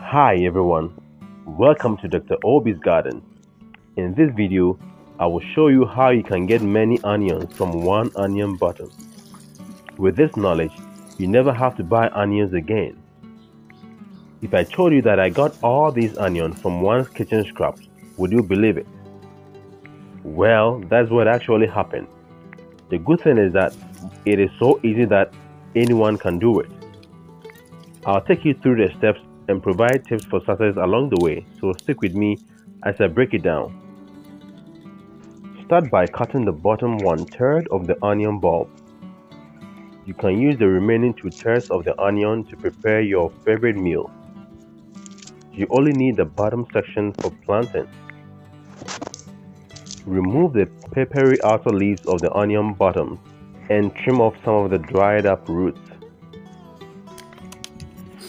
Hi everyone, welcome to Dr. Obi's Garden. In this video, I will show you how you can get many onions from one onion bottom. With this knowledge, you never have to buy onions again. If I told you that I got all these onions from one kitchen scraps, would you believe it? Well, that's what actually happened. The good thing is that it is so easy that anyone can do it. I'll take you through the steps and provide tips for success along the way, so stick with me as I break it down. Start by cutting the bottom 1/3 of the onion bulb. You can use the remaining 2/3 of the onion to prepare your favorite meal. You only need the bottom section for planting. Remove the peppery outer leaves of the onion bottom and trim off some of the dried up roots.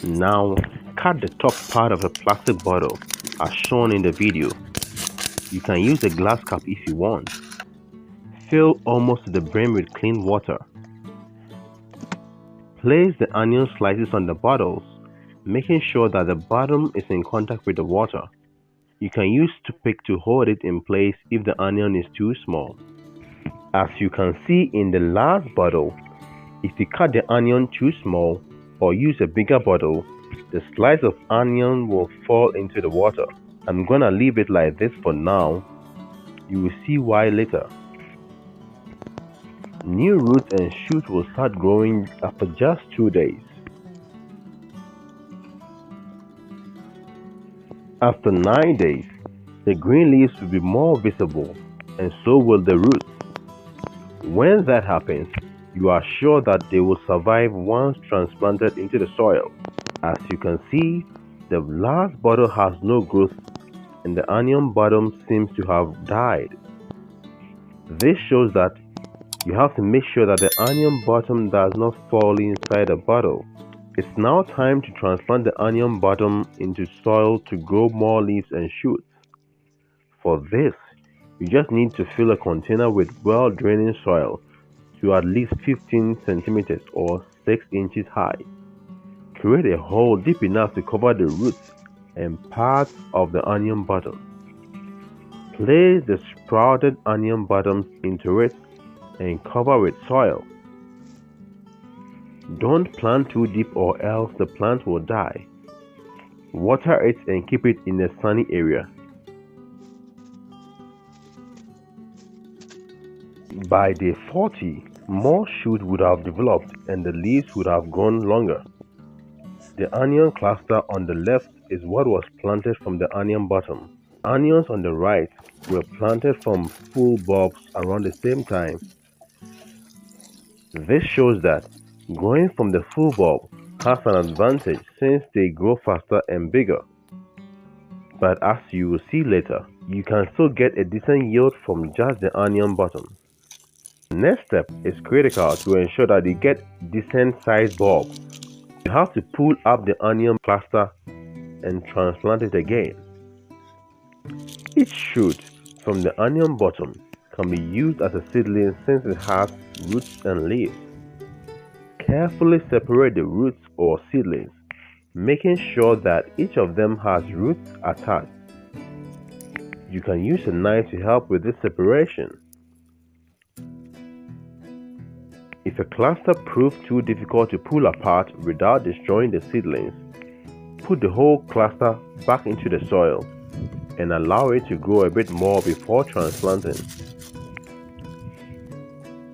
Now, cut the top part of a plastic bottle as shown in the video. You can use a glass cap if you want. Fill almost to the brim with clean water. Place the onion slices on the bottles, making sure that the bottom is in contact with the water. You can use toothpick to hold it in place if the onion is too small. As you can see in the last bottle, if you cut the onion too small or use a bigger bottle, the slice of onion will fall into the water. I'm gonna leave it like this for now. You will see why later. New roots and shoots will start growing after just 2 days. After 9 days, the green leaves will be more visible, and so will the roots. When that happens, you are sure that they will survive once transplanted into the soil. As you can see, the last bottle has no growth and the onion bottom seems to have died. This shows that you have to make sure that the onion bottom does not fall inside the bottle. It's now time to transplant the onion bottom into soil to grow more leaves and shoots. For this, you just need to fill a container with well-draining soil to at least 15 centimeters or 6 inches high. Create a hole deep enough to cover the roots and parts of the onion bottom. Place the sprouted onion bottoms into it and cover with soil. Don't plant too deep or else the plant will die. Water it and keep it in a sunny area. By day 40, more shoots would have developed and the leaves would have grown longer. The onion cluster on the left is what was planted from the onion bottom. Onions on the right were planted from full bulbs around the same time. This shows that growing from the full bulb has an advantage since they grow faster and bigger. But as you will see later, you can still get a decent yield from just the onion bottom. The next step is critical to ensure that you get decent sized bulbs. You have to pull up the onion cluster and transplant it again. Each shoot from the onion bottom can be used as a seedling since it has roots and leaves. Carefully separate the roots or seedlings, making sure that each of them has roots attached. You can use a knife to help with this separation. If a cluster proves too difficult to pull apart without destroying the seedlings, put the whole cluster back into the soil and allow it to grow a bit more before transplanting.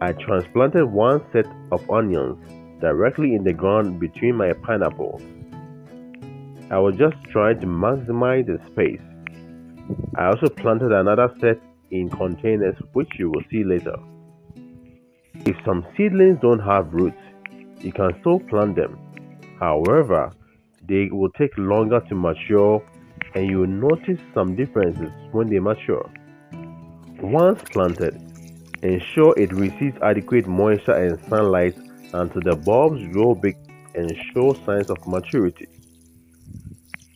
I transplanted one set of onions directly in the ground between my pineapples. I was just trying to maximize the space. I also planted another set in containers, which you will see later. If some seedlings don't have roots, you can still plant them. However, they will take longer to mature and you will notice some differences when they mature. Once planted, ensure it receives adequate moisture and sunlight until the bulbs grow big and show signs of maturity.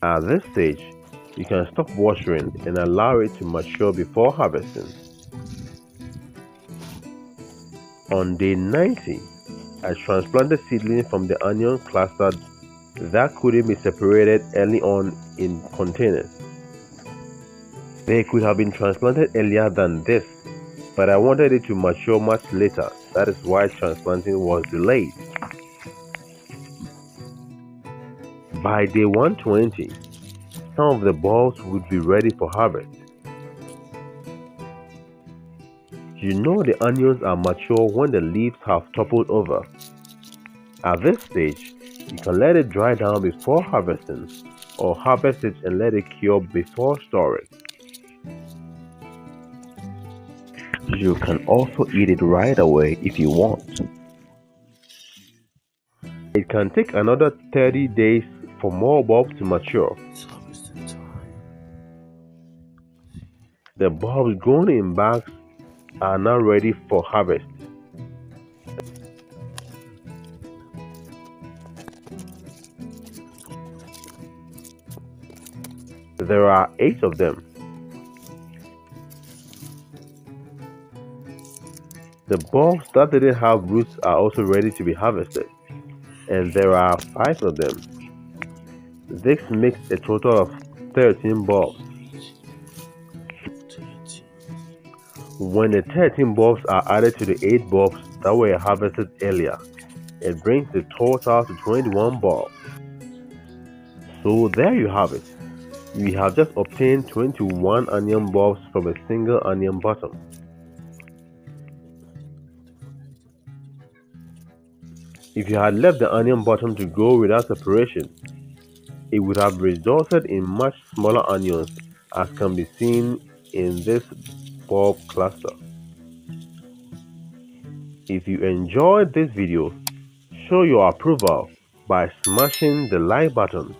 At this stage, you can stop watering and allow it to mature before harvesting. On day 90, I transplanted seedlings from the onion cluster that couldn't be separated early on in containers. They could have been transplanted earlier than this, but I wanted it to mature much later. That is why transplanting was delayed. By day 120, some of the bulbs would be ready for harvest. You know the onions are mature when the leaves have toppled over. At this stage, you can let it dry down before harvesting, or harvest it and let it cure before storing. You can also eat it right away if you want. It can take another 30 days for more bulbs to mature. The bulbs grown in bags are now ready for harvest. There are 8 of them. The bulbs that didn't have roots are also ready to be harvested, and there are 5 of them. This makes a total of 13 bulbs. When the 13 bulbs are added to the 8 bulbs that were harvested earlier, it brings the total to 21 bulbs. So there you have it. We have just obtained 21 onion bulbs from a single onion bottom. If you had left the onion bottom to grow without separation, it would have resulted in much smaller onions, as can be seen in this bulb cluster. If you enjoyed this video, show your approval by smashing the like button